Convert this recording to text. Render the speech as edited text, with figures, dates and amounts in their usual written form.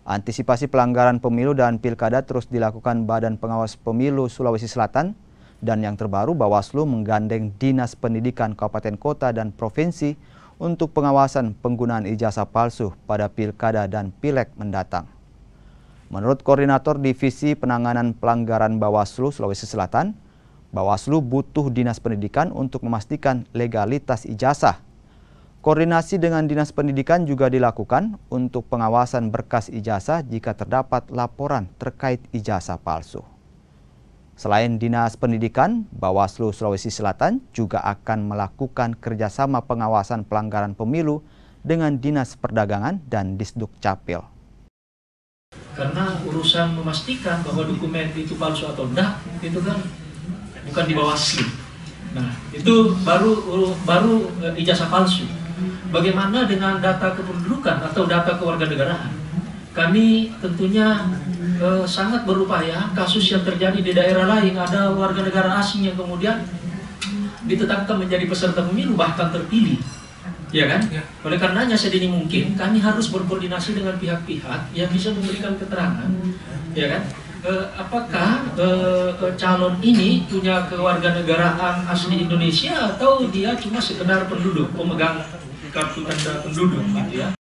Antisipasi pelanggaran pemilu dan pilkada terus dilakukan Badan Pengawas Pemilu Sulawesi Selatan, dan yang terbaru Bawaslu menggandeng Dinas Pendidikan Kabupaten Kota dan Provinsi untuk pengawasan penggunaan ijazah palsu pada pilkada dan pileg mendatang. Menurut Koordinator Divisi Penanganan Pelanggaran Bawaslu Sulawesi Selatan, Bawaslu butuh Dinas Pendidikan untuk memastikan legalitas ijazah. Koordinasi dengan Dinas Pendidikan juga dilakukan untuk pengawasan berkas ijazah jika terdapat laporan terkait ijazah palsu. Selain Dinas Pendidikan, Bawaslu Sulawesi Selatan juga akan melakukan kerjasama pengawasan pelanggaran pemilu dengan Dinas Perdagangan dan Disduk Capil. Karena urusan memastikan bahwa dokumen itu palsu atau tidak, itu kan bukan di Bawaslu. Nah, itu baru ijazah palsu. Bagaimana dengan data kependudukan atau data kewarganegaraan? Kami tentunya sangat berupaya. Kasus yang terjadi di daerah lain, ada warga negara asing yang kemudian ditetapkan menjadi peserta pemilu bahkan terpilih, ya kan? Ya. Oleh karenanya sedini mungkin kami harus berkoordinasi dengan pihak-pihak yang bisa memberikan keterangan, ya kan? Apakah calon ini punya kewarganegaraan asli Indonesia atau dia cuma sekedar penduduk, pemegang kartu tanda penduduk, gitu ya?